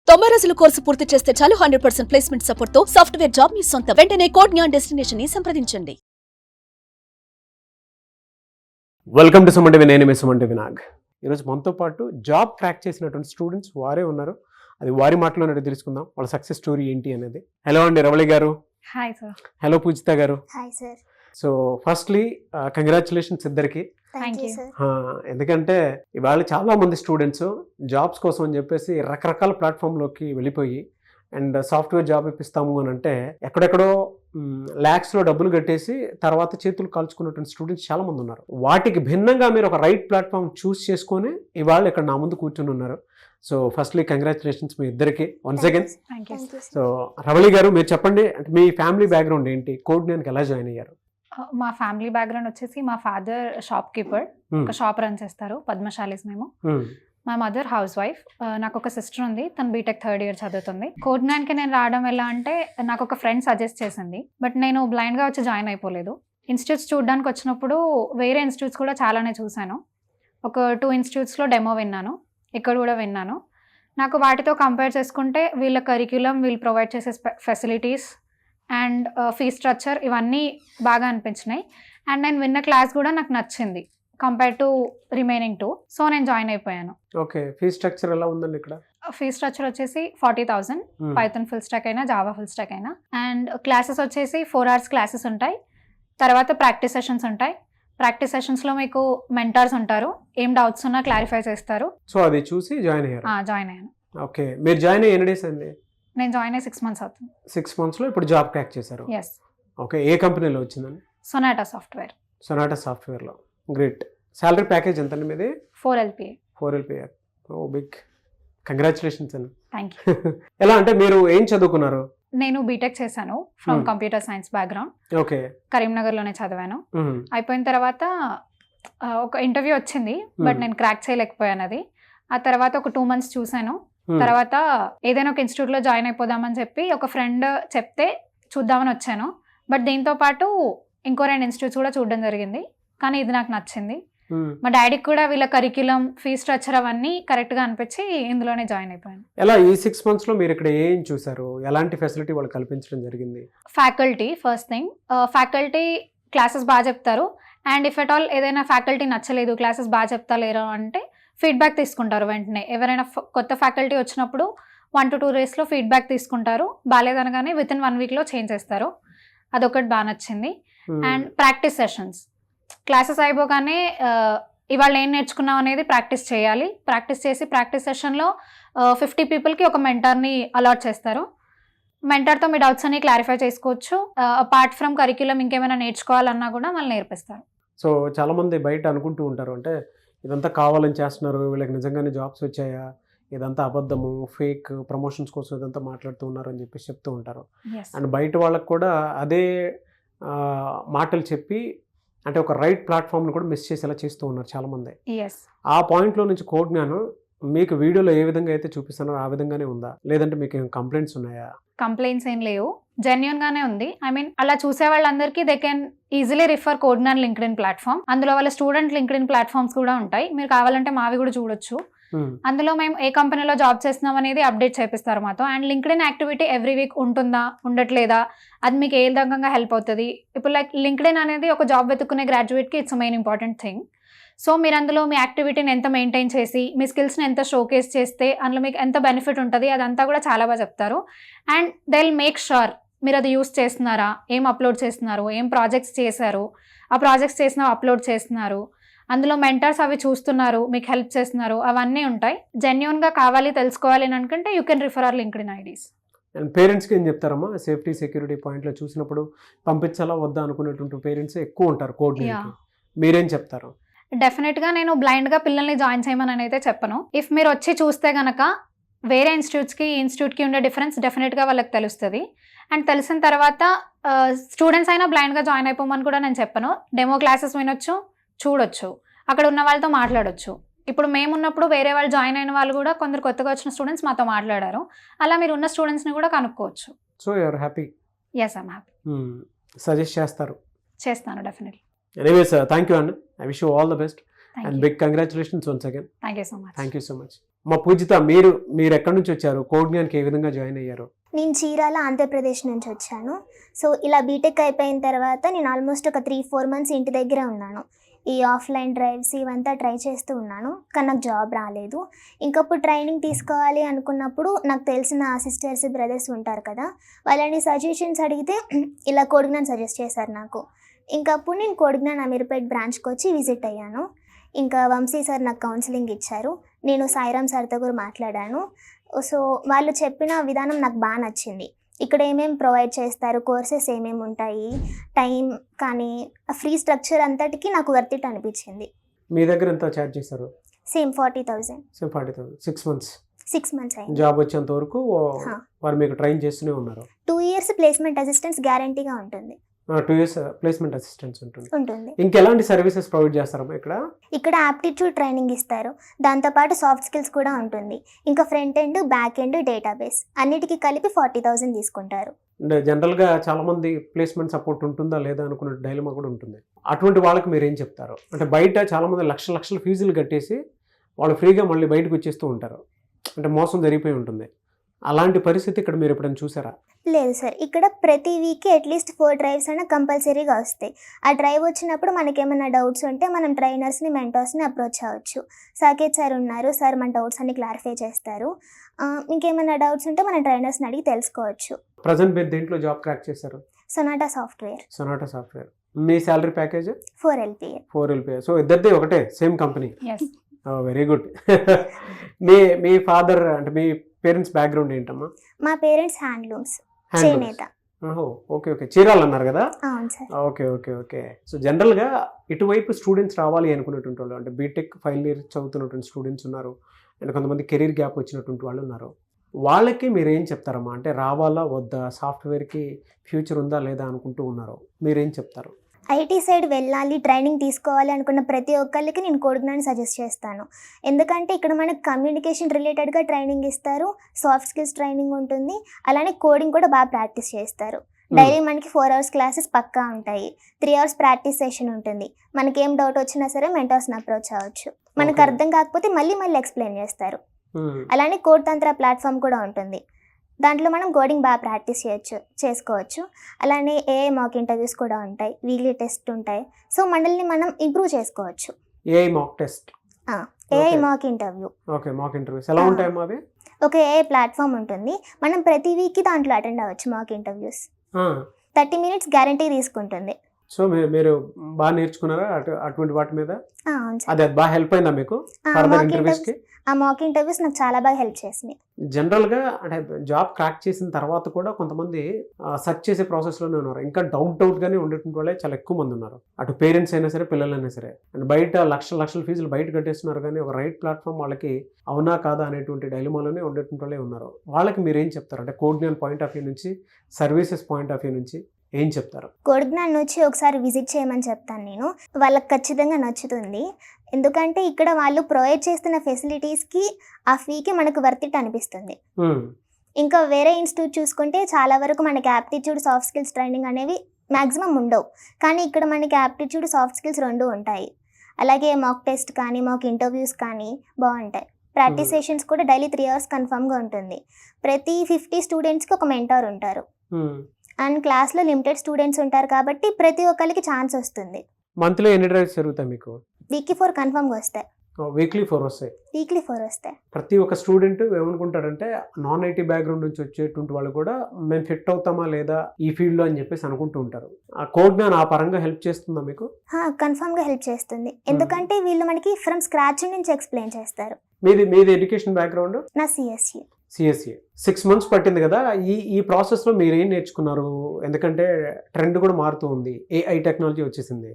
90 రోజుల కోర్సు పూర్తి చేస్తే చాలు 100% ప్లేస్మెంట్ సపోర్ట్ తో సాఫ్ట్వేర్ జాబ్ మీ సొంతం. వెంటనే కోడ్ జ్ఞాన్ డెస్టినేషన్ ని సంప్రదించండి. Welcome to Suman TV. నేను మీ సుమన్ టీవీ నాగ్. ఈరోజు మనతో పాటు జాబ్ క్రాక్ చేసినటువంటి స్టూడెంట్స్ వారే ఉన్నారు. అది వారి మాటలోనే తెలుసుకుందాం, వాళ్ళ సక్సెస్ స్టోరీ ఏంటి అనేది. హలో అండి రవళి గారు. Hi sir. హలో పూజిత గారు. Hi sir. So firstly congratulations ఇద్దరికి. Thank you sir. ఎందుకంటే ఇవాళ చాలా మంది స్టూడెంట్స్ జాబ్స్ కోసం అని చెప్పేసి రకరకాల ప్లాట్ఫామ్లోకి వెళ్ళిపోయి అండ్ సాఫ్ట్వేర్ జాబ్ ఇప్పిస్తాము అని అంటే ఎక్కడెక్కడో ల్యాక్స్లో డబ్బులు కట్టేసి తర్వాత చేతులు కాల్చుకున్నటువంటి స్టూడెంట్స్ చాలా మంది ఉన్నారు. వాటికి భిన్నంగా మీరు ఒక రైట్ ప్లాట్ఫామ్ చూస్ చేసుకొని ఇవాళ ఇక్కడ నా ముందు కూర్చొని ఉన్నారు. సో ఫస్ట్లీ కంగ్రాచులేషన్స్ మీ ఇద్దరికి once again. Thank you. So Ravali గారు, మీరు చెప్పండి, అంటే మీ ఫ్యామిలీ బ్యాక్గ్రౌండ్ ఏంటి, కోడ్ జ్ఞాన్కి ఎలా జాయిన్ అయ్యారు? మా ఫ్యామిలీ బ్యాక్గ్రౌండ్ వచ్చేసి మా ఫాదర్ షాప్ కీపర్, ఒక షాప్ రన్ చేస్తారు, పద్మశాలీస్ మేము. మా మదర్ హౌస్ వైఫ్. నాకు ఒక సిస్టర్ ఉంది, తను బీటెక్ 3rd year చదువుతుంది. కోడ్ జ్ఞాన్కి నేను రావడం ఎలా అంటే నాకు ఒక ఫ్రెండ్ సజెస్ట్ చేసింది, బట్ నేను బ్లైండ్గా వచ్చి జాయిన్ అయిపోలేదు. ఇన్స్టిట్యూట్స్ చూడడానికి వచ్చినప్పుడు వేరే ఇన్స్టిట్యూట్స్ కూడా చాలానే చూశాను. ఒక 2 ఇన్స్టిట్యూట్స్లో డెమో విన్నాను, ఇక్కడ కూడా విన్నాను. నాకు వాటితో కంపేర్ చేసుకుంటే వీళ్ళ కరిక్యులం, వీళ్ళు ప్రొవైడ్ చేసే ఫెసిలిటీస్ అండ్ ఫీ స్ట్రక్చర్ ఇవన్నీ బాగా అనిపించినాయి. అండ్ నేను విన్న క్లాస్ కూడా నాకు నచ్చింది కంపేర్ టు రిమైనింగ్ 2. సో నేను జాయిన్ అయిపోయాను. ఓకే, ఫీ స్ట్రక్చర్ ఎలా ఉందండి ఇక్కడ? ఫీ స్ట్రక్చర్ వచ్చేసి 40,000, పైథాన్ ఫుల్ స్టాక్ అయినా జావా ఫుల్ స్టాక్ అయినా. అండ్ క్లాసెస్ వచ్చేసి 4 hours క్లాసెస్ ఉంటాయి. తర్వాత ప్రాక్టీస్ సెషన్స్ ఉంటాయి. ప్రాక్టీస్ సెషన్స్లో మీకు మెంటర్స్ ఉంటారు, ఏం డౌట్స్ ఉన్నా క్లారిఫై చేస్తారు. సో అది చూసి జాయిన్ అయ్యారు? జాయిన్ అయ్యాను. ఓకే, మీరు జాయిన్ అయ్యి ఎన్ని డేస్ అండి? నేను జాయిన్ అయ్యి 6 months అవుతుంది. 6 monthsలో ఇప్పుడు జాబ్ క్రాక్ చేశారు? ఎస్. ఓకే, ఏ కంపెనీలో వచ్చిందండి? Sonata software. సొనాటా సాఫ్ట్వేర్లో. గ్రేట్. శాలరీ ప్యాకేజ్ ఎంత అండి మీది? 4 LPA. 4 LPA. Oh big congratulations అండి. Thank you. ఎలా అంటే మీరు ఏం చదువుకున్నారు? నేను బీటెక్ చేశాను from computer science background. Okay. కరీంనగర్లోనే చదివాను. అయిపోయిన తర్వాత ఒక ఇంటర్వ్యూ వచ్చింది, బట్ నేను క్రాక్ చేయలేకపోయాను అది. ఆ తర్వాత ఒక 2 months చూశాను. తర్వాత ఏదైనా ఒక ఇన్స్టిట్యూట్లో జాయిన్ అయిపోదామని చెప్పి ఒక ఫ్రెండ్ చెప్తే చూద్దామని వచ్చాను. బట్ దీంతో పాటు ఇంకో 2 ఇన్స్టిట్యూట్స్ కూడా చూడడం జరిగింది, కానీ ఇది నాకు నచ్చింది. మా డాడీకి కూడా వీళ్ళ కరిక్యులం, ఫీ స్ట్రక్చర్ అవన్నీ కరెక్ట్గా అనిపించి ఇందులోనే జాయిన్ అయిపోయాను. ఎలా ఈ 6 monthsలో మీరు ఇక్కడ ఏం చూసారు? ఎలాంటి ఫెసిలిటీ వాళ్ళు కల్పించడం జరిగింది? Faculty first thing. Faculty classes బాగా చెప్తారు. అండ్ ఇఫ్ ఎట్ ఆల్ ఏదైనా ఫ్యాకల్టీ నచ్చలేదు, క్లాసెస్ బాగా చెప్తలేరు అంటే ఫీడ్బ్యాక్ తీసుకుంటారు వెంటనే. ఎవరైనా కొత్త ఫ్యాకల్టీ వచ్చినప్పుడు 1 to 2 daysలో ఫీడ్బ్యాక్ తీసుకుంటారు. బాగాలేదనగానే వితిన్ 1 weekలో చేంజ్ చేస్తారు. అదొకటి బాగా నచ్చింది. అండ్ ప్రాక్టీస్ సెషన్స్, క్లాసెస్ అయిపోగానే ఇవాళ ఏం నేర్చుకున్నాం అనేది ప్రాక్టీస్ చేయాలి. ప్రాక్టీస్ చేసి ప్రాక్టీస్ సెషన్లో 50 peopleకి ఒక మెంటర్ని అలాట్ చేస్తారు. మెంటర్తో మీ డౌట్స్ అన్ని క్లారిఫై చేసుకోవచ్చు. అపార్ట్ ఫ్రమ్ కరిక్యులం ఇంకేమైనా నేర్చుకోవాలన్నా కూడా వాళ్ళు నేర్పిస్తారు. సో చాలామంది బయట అనుకుంటూ ఉంటారు, అంటే ఇదంతా కావాలని చేస్తున్నారు, వీళ్ళకి నిజంగానే జాబ్స్ వచ్చాయా, ఇదంతా అబద్ధము, ఫేక్ ప్రమోషన్స్ కోసం ఇదంతా మాట్లాడుతూ ఉన్నారు అని చెప్పేసి చెప్తూ ఉంటారు. అండ్ బయట వాళ్ళకు కూడా అదే మాటలు చెప్పి అంటే ఒక రైట్ ప్లాట్ఫామ్ని కూడా మిస్ చేసేలా చేస్తూ ఉన్నారు చాలామంది. ఆ పాయింట్లో నుంచి కోడ్ జ్ఞానం మీకు వీడియోలో ఏ విధంగా అయితే చూపిస్తున్నారో ఆ విధంగానే ఉందా, లేదంటే మీకు ఏం కంప్లైంట్స్ ఉన్నాయా? కంప్లైంట్స్ ఏం లేవు, జెన్యూన్ గానే ఉంది. ఐ మీన్ అలా చూసే వాళ్ళందరికీ they can easily refer code Gyan LinkedIn platform. అందులో వాళ్ళ స్టూడెంట్ లింక్డ్ఇన్ ప్లాట్ఫామ్స్ కూడా ఉంటాయి, మీరు కావాలంటే మావి కూడా చూడొచ్చు. అందులో మేము ఏ కంపెనీలో జాబ్ చేస్తున్నాం అనేది అప్డేట్ చేపిస్తారు మాతో. And LinkedIn activity every week ఉంటుందా, ఉండట్లేదా, అది మీకు ఏ విధంగా హెల్ప్ అవుతుంది. ఇప్పుడు లైక్ లింక్డ్ఇన్ అనేది ఒక జాబ్ వెతుక్కునే గ్రాడ్యుయేట్కి it's main important thing. So మీరు అందులో మీ యాక్టివిటీని ఎంత మెయింటైన్ చేసి, మీ స్కిల్స్ని ఎంత షోకేస్ చేస్తే అందులో మీకు ఎంత బెనిఫిట్ ఉంటుంది, అదంతా కూడా చాలా బాగా చెప్తారు. And they will make sure మీరు అది యూస్ చేస్తున్నారా, ఏం అప్లోడ్ చేస్తున్నారు, ఏం ప్రాజెక్ట్స్ చేశారు, ఆ ప్రాజెక్ట్స్ చేసిన అప్లోడ్ చేస్తున్నారు, అందులో మెంటర్స్ అవి చూస్తున్నారు, మీకు హెల్ప్ చేస్తున్నారు, అవన్నీ ఉంటాయి. జెన్యూన్గా కావాలి తెలుసుకోవాలి అని అనుకుంటే you can refer our LinkedIn IDs. And పేరెంట్స్కి ఏం చెప్తారమ్మా? సేఫ్టీ సెక్యూరిటీ పాయింట్లో చూసినప్పుడు పంపించాలా వద్దా అనుకునేటువంటి పేరెంట్స్ ఎక్కువ ఉంటారు కోడ్ జ్ఞాన్కి, మీరేం చెప్తారు? డెఫినెట్గా నేను బ్లైండ్గా పిల్లల్ని జాయిన్ చేయమని అయితే చెప్పను. ఇఫ్ మీరు వచ్చి చూస్తే కనుక వేరే ఇన్స్టిట్యూట్స్కి ఈ ఇన్స్టిట్యూట్కి ఉండే డిఫరెన్స్ డెఫినెట్గా వాళ్ళకి తెలుస్తుంది. అండ్ తెలిసిన తర్వాత స్టూడెంట్స్ అయినా బ్లైండ్గా జాయిన్ అయిపోమని కూడా నేను చెప్పను. డెమో క్లాసెస్ వినొచ్చు, చూడొచ్చు, అక్కడ ఉన్న వాళ్ళతో మాట్లాడొచ్చు. ఇప్పుడు మేమున్నప్పుడు వేరే వాళ్ళు జాయిన్ అయిన వాళ్ళు కూడా కొందరు కొత్తగా వచ్చిన స్టూడెంట్స్ మాతో మాట్లాడారు. అలా మీరు ఉన్న స్టూడెంట్స్ని కూడా కనుక్కోవచ్చు. So you are happy? Yes, I'm happy. Suggest చేస్తారు? చేస్తాను, డెఫినెట్లీ. ఎనీవేస్ థ్యాంక్ యూ అండి. I wish you all the best. And big congratulations once again. Thank you so much. Thank you so much. మా పూజిత, మీరు ఎక్కడి నుంచి వచ్చారు? Code జ్ఞాన్కి ఏ విధంగా join అయ్యారు? నేను చీరాల ఆంధ్రప్రదేశ్ నుంచి వచ్చాను. సో ఇలా బీటెక్ అయిపోయిన తర్వాత నేను ఆల్మోస్ట్ ఒక 3-4 months ఇంటి దగ్గరే ఉన్నాను. ఈ ఆఫ్లైన్ డ్రైవ్స్ ఇవంతా ట్రై చేస్తూ ఉన్నాను, కానీ నాకు జాబ్ రాలేదు. ఇంకప్పుడు ట్రైనింగ్ తీసుకోవాలి అనుకున్నప్పుడు నాకు తెలిసిన సిస్టర్స్ బ్రదర్స్ ఉంటారు కదా, వాళ్ళని సజెషన్స్ అడిగితే ఇలా కోడ్ జ్ఞాన్ సజెస్ట్ చేశారు నాకు. ఇంకప్పుడు నేను కోడ్ జ్ఞాన్ అమీర్పేట్ బ్రాంచ్కి వచ్చి విజిట్ అయ్యాను. ఇంకా వంశీ సార్ నాకు కౌన్సిలింగ్ ఇచ్చారు, నేను సాయిరామ్ సార్తో కూడా మాట్లాడాను. సో వాళ్ళు చెప్పిన విధానం నాకు బాగా నచ్చింది. ఇక్కడ ఏమేమి ప్రొవైడ్ చేస్తారు, కోర్సెస్ ఏమేమి ఉంటాయి, టైం కానీ ఫ్రీ స్ట్రక్చర్ అంతటికి నాకు వర్త్ ఇట్ అనిపించింది. మీ దగ్గర ఎంత ఛార్జ్ చేశారు? సేమ్ 40,000. 6 months. 6 months అయింది. జాబ్ వచ్చేంత వరకు వారు మీకు ట్రైన్ చేస్తూనే ఉన్నారు. 2 years ప్లేస్మెంట్ అసిస్టెన్స్ గ్యారంటీగా ఉంటుంది. 2 years ప్లేస్మెంట్ అసిస్టెన్స్ ఉంటుంది. ఉంటుంది. ఇంకెలాంటి సర్వీసెస్ ప్రొవైడ్ చేస్తారమ్మా ఇక్కడ? ఇక్కడ యాప్టిట్యూడ్ ట్రైనింగ్ ఇస్తారు, దాంతోపాటు సాఫ్ట్ స్కిల్స్ కూడా ఉంటుంది. ఇంకా front end, back end, database అన్నిటికీ కలిపి 40,000 తీసుకుంటారు. అంటే జనరల్గా చాలా మంది ప్లేస్మెంట్ సపోర్ట్ ఉంటుందా లేదా అనుకునే డైలమా కూడా ఉంటుంది. అటువంటి వాళ్ళకి మీరు ఏం చెప్తారు? అంటే బయట చాలా మంది లక్షల ఫీజులు కట్టేసి వాళ్ళు ఫ్రీగా మళ్ళీ బయటకు వచ్చేస్తూ ఉంటారు, అంటే మోసం జరిగిపోయి ఉంటుంది. అలాంటి పరిస్థితి ఇక్కడ మీరు ఎప్పుడైనా చూసారా? లేదు సార్, ఇక్కడ ప్రతి వీక్కి అట్లీస్ట్ 4 drives అయినా కంపల్సరీగా వస్తాయి. ఆ డ్రైవ్ వచ్చినప్పుడు మనకేమైనా డౌట్స్ ఉంటే మనం ట్రైనర్స్ని, మెంటర్స్ని అప్రోచ్ అవ్వచ్చు. సాకేత్ సార్ ఉన్నారు, సార్ మన డౌట్స్ అన్ని క్లారిఫై చేస్తారు. ఇంకేమైనా డౌట్స్ ఉంటే మన ట్రైనర్స్ని అడిగి తెలుసుకోవచ్చు. ప్రజెంట్ మీరు దేంట్లో జాబ్ క్రాక్ చేశారు? Sonata software. మీ salary package 4 LPA. 4 LPA. So ఇద్దరిది ఒకటే, same company. Yes. Very good. మీ ఫాదర్ అంటే మీ పేరెంట్స్ బ్యాక్గ్రౌండ్ ఏంటమ్మా? మా పేరెంట్స్ హ్యాండ్లూమ్స్, చేనేత. ఓకే. చీరాలు అన్నారు కదా? అవును సార్. ఓకే. సో జనరల్గా ఇటువైపు స్టూడెంట్స్ రావాలి అనుకునేటువంటి వాళ్ళు, అంటే బీటెక్ ఫైనల్ ఇయర్ చదువుతున్నటువంటి స్టూడెంట్స్ ఉన్నారు, అండ్ కొంతమంది కెరీర్ గ్యాప్ వచ్చినటువంటి వాళ్ళు ఉన్నారు. వాళ్ళకి మీరు ఏం చెప్తారమ్మా? అంటే రావాలా వద్దా, సాఫ్ట్వేర్కి ఫ్యూచర్ ఉందా లేదా అనుకుంటూ ఉన్నారు, మీరేం చెప్తారు? ఐటీ సైడ్ వెళ్ళాలి, ట్రైనింగ్ తీసుకోవాలి అనుకున్న ప్రతి ఒక్కరికి నేను కోడ్ జ్ఞాన్ సజెస్ట్ చేస్తాను. ఎందుకంటే ఇక్కడ మనకు కమ్యూనికేషన్ రిలేటెడ్గా ట్రైనింగ్ ఇస్తారు, సాఫ్ట్ స్కిల్స్ ట్రైనింగ్ ఉంటుంది, అలానే కోడింగ్ కూడా బాగా ప్రాక్టీస్ చేస్తారు. డైలీ మనకి 4 hours క్లాసెస్ పక్కా ఉంటాయి, 3 hours ప్రాక్టీస్ సెషన్ ఉంటుంది. మనకి ఏం డౌట్ వచ్చినా సరే మెంటర్స్ని అప్రోచ్ అవ్వచ్చు. మనకు అర్థం కాకపోతే మళ్ళీ ఎక్స్ప్లెయిన్ చేస్తారు. అలానే కోడ్ తంత్ర ప్లాట్ఫామ్ కూడా ఉంటుంది, దాంట్లో మనం కోడింగ్ బాగా ప్రాక్టీస్ చేసుకోవచ్చు. అలానే ఏఐ మాక్ ఇంటర్వ్యూస్ కూడా ఉంటాయి, వీక్లీ టెస్ట్ ఉంటాయి. సో మనల్ని మనం ఇంప్రూవ్ చేసుకోవచ్చు. AI mock test, AI mock interview. Okay, mock interviews ఎలా ఉంటాయమ్మా అవి? ఒక ఏఐ ప్లాట్ఫామ్ ఉంటుంది, మనం ప్రతి వీక్కి దాంట్లో అటెండ్ అవ్వచ్చు. మాక్ ఇంటర్వ్యూస్ 30 minutes గ్యారంటీ తీసుకుంటుంది. సో మీరు బాగా నేర్చుకున్నారా అటువంటి వాటి మీద? అవును సార్. అది బాగా హెల్ప్ అయిందా మీకు ఫర్దర్ ఇంటర్వ్యూస్కి? ఆ మాక్ ఇంటర్వ్యూస్ నాకు చాలా బాగా హెల్ప్ చేసింది. జనరల్గా అంటే జాబ్ క్రాక్ చేసిన తర్వాత కూడా కొంతమంది సెర్చ్ చేసే ప్రాసెస్లోనే ఉన్నారు, ఇంకా డౌట్గానే ఉండేటువంటి వాళ్ళే చాలా ఎక్కువ మంది ఉన్నారు. అటు పేరెంట్స్ అయినా సరే, పిల్లలైనా సరే. అండ్ బయట లక్షల ఫీజులు బయట కట్టేస్తున్నారు, కానీ ఒక రైట్ ప్లాట్ఫామ్ వాళ్ళకి అవునా కాదా అనేటువంటి డైలమాలోనే ఉండేటువంటి వాళ్ళే ఉన్నారు. వాళ్ళకి మీరు ఏం చెప్తారు? అంటే code Gyan point of view నుంచి, సర్వీసెస్ పాయింట్ ఆఫ్ వ్యూ నుంచి ఏం చెప్తారు? కోడ్ జ్ఞాన్ వచ్చి ఒకసారి విజిట్ చేయమని చెప్తాను నేను, వాళ్ళకి ఖచ్చితంగా నచ్చుతుంది. ఎందుకంటే ఇక్కడ వాళ్ళు ప్రొవైడ్ చేస్తున్న ఫెసిలిటీస్కి, ఆ ఫీకి మనకు వర్త్ ఇట్ అనిపిస్తుంది. ఇంకా వేరే ఇన్స్టిట్యూట్ చూసుకుంటే చాలా వరకు మనకి యాప్టిట్యూడ్, సాఫ్ట్ స్కిల్స్ ట్రైనింగ్ అనేవి మ్యాక్సిమం ఉండవు, కానీ ఇక్కడ మనకి యాప్టిట్యూడ్, సాఫ్ట్ స్కిల్స్ 2 ఉంటాయి. అలాగే మాక్ టెస్ట్ కానీ, మాక్ ఇంటర్వ్యూస్ కానీ బాగుంటాయి. ప్రాక్టీస్ సెషన్స్ కూడా డైలీ 3 hours కన్ఫర్మ్గా ఉంటుంది. ప్రతి 50 స్టూడెంట్స్కి ఒక మెంటార్ ఉంటారు. అండ్ క్లాస్లో లిమిటెడ్ స్టూడెంట్స్ ఉంటారు కాబట్టి ప్రతి ఒక్కరికి ఛాన్స్ వస్తుంది. మంత్లీ ఎన్ని డ్రైవ్స్ జరుగుతాయి మీకు? వీక్కి 4 కన్ఫర్మ్గా వస్తాయి. వీక్లీ 4 వస్తాయి. వీక్లీ 4 వస్తాయి. ప్రతి ఒక్క స్టూడెంట్ ఏమనుకుంటారంటే నాన్ ఐటీ బ్యాక్గ్రౌండ్ నుంచి వచ్చేటువంటి వాళ్ళు కూడా మేము ఫిట్ అవుతామా లేదా ఈ ఫీల్డ్లో అని చెప్పేసి అనుకుంటూ ఉంటారు. ఆ కోడ్ జ్ఞాన్ ఆ పరంగా హెల్ప్ చేస్తుందా మీకు? కన్ఫర్మ్గా హెల్ప్ చేస్తుంది, ఎందుకంటే వీళ్ళు మనకి ఫ్రమ్ స్క్రాచ్ నుంచి ఎక్స్ప్లెయిన్ చేస్తారు. మీది ఎడ్యుకేషన్ బ్యాక్గ్రౌండ్? నా సిఎస్సి. 6 months పట్టింది కదా. ఈ ప్రాసెస్లో మీరు ఏం నేర్చుకున్నారు? ఎందుకంటే ట్రెండ్ కూడా మారుతూ ఉంది, ఏఐ టెక్నాలజీ వచ్చేసింది.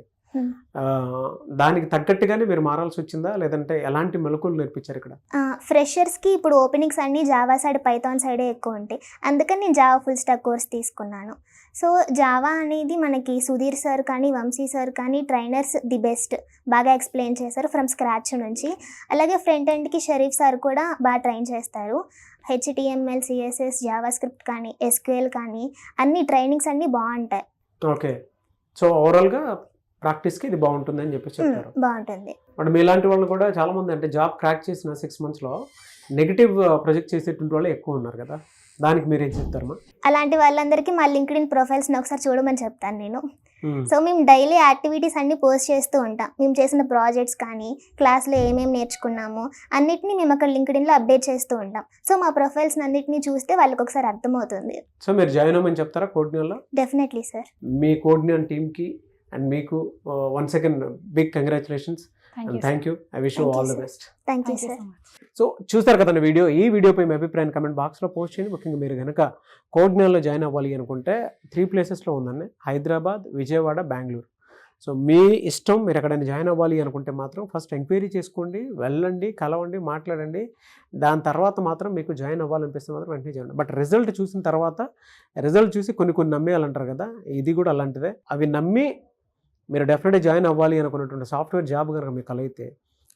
దానికి తగ్గట్టుగానే మీరు మారాల్సి వచ్చిందా, లేదంటే ఎలాంటి మెలకువలు నేర్పించారు ఇక్కడ? ఫ్రెషర్స్కి ఇప్పుడు ఓపెనింగ్స్ అన్నీ జావా సైడ్, పైథాన్ సైడే ఎక్కువ ఉంటాయి, అందుకని నేను జావా ఫుల్ స్టాక్ కోర్స్ తీసుకున్నాను. సో జావా అనేది మనకి సుధీర్ సార్ కానీ, వంశీ సార్ కానీ ట్రైనర్స్ ది బెస్ట్, బాగా ఎక్స్ప్లెయిన్ చేశారు ఫ్రమ్ స్క్రాచ్ నుంచి. అలాగే ఫ్రంట్ ఎండ్కి షరీఫ్ సార్ కూడా బాగా ట్రైన్ చేస్తారు. HTML, CSS, జావా స్క్రిప్ట్ కానీ, SQL కానీ అన్ని ట్రైనింగ్స్ అన్నీ బాగుంటాయి. ఓకే. సో ఓవరాల్గా ప్రాక్టీస్కి ఇది బాగుంటుంది అని చెప్పి చెప్తారు. బాగుంటుంది. బట్ మీలాంటి వాళ్ళు కూడా చాలామంది అంటే జాబ్ క్రాక్ చేసిన 6 monthsలో నెగిటివ్ ప్రొజెక్ట్ చేసేటువంటి వాళ్ళే ఎక్కువ ఉన్నారు కదా, దానికి మీరు ఏం చెప్తారమ్మా? అలాంటి వాళ్ళందరికీ మా లింక్డ్ఇన్ ప్రొఫైల్స్ని ఒకసారి చూడమని చెప్తాను నేను. సో మేము డైలీ యాక్టివిటీస్ అన్ని పోస్ట్ చేస్తూ ఉంటాం. మేము చేసిన ప్రాజెక్ట్స్ కానీ క్లాస్లో ఏమేమి నేర్చుకున్నామో అన్నిటిని మేము అక్కడ లింక్డ్ఇన్లో అప్డేట్ చేస్తూ ఉంటాం. సో మా ప్రొఫైల్స్ అన్నిటిని చూస్తే వాళ్ళకి ఒకసారి అర్థమవుతుంది. సో మీరు జాయిన్ అవ్వమని చెప్తారా కోడ్నియాలో? Definitely sir. మీ కోడ్నియాన్ టీమ్కి అండ్ మీకు once again big congratulations and thank you. I wish you all the best. Thank you sir. So చూస్తారు కదండి వీడియో. ఈ వీడియోపై మీ అభిప్రాయాన్ని కమెంట్ బాక్స్లో పోస్ట్ చేయండి. ముఖ్యంగా మీరు కనుక కోడ్నియాలో జాయిన్ అవ్వాలి అనుకుంటే 3 ప్లేసెస్లో ఉందండి, హైదరాబాద్, విజయవాడ, బెంగళూరు. సో మీ ఇష్టం, మీరు ఎక్కడైనా జాయిన్ అవ్వాలి అనుకుంటే మాత్రం ఫస్ట్ ఎంక్వైరీ చేసుకోండి, వెళ్ళండి, కలవండి, మాట్లాడండి. దాని తర్వాత మాత్రం మీకు జాయిన్ అవ్వాలనిపిస్తే మాత్రం వెంటనే చేయండి. బట్ రిజల్ట్ చూసిన తర్వాత, రిజల్ట్ చూసి కొన్ని నమ్మేయాలంటారు కదా, ఇది కూడా అలాంటిదే. అవి నమ్మి మీరు డెఫినెట్గా జాయిన్ అవ్వాలి అనుకున్నటువంటి సాఫ్ట్వేర్ జాబ్ కనుక మీకు కలిగితే,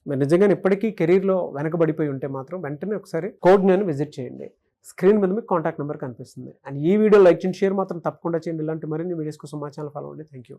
మీరు నిజంగా ఇప్పటికీ కెరీర్లో వెనకబడిపోయి ఉంటే మాత్రం వెంటనే ఒకసారి కోడ్నియాని విజిట్ చేయండి. స్క్రీన్ మీద మీకు కాంటాక్ట్ నెంబర్ కనిపిస్తుంది. అండ్ ఈ వీడియో లైక్ చేయండి, షేర్ మాత్రం తప్పకుండా చేయండి. ఇలాంటి మరిన్ని వీడియోస్ కోసం మా ఛానల్ ఫాలో అవ్వండి. Thank you.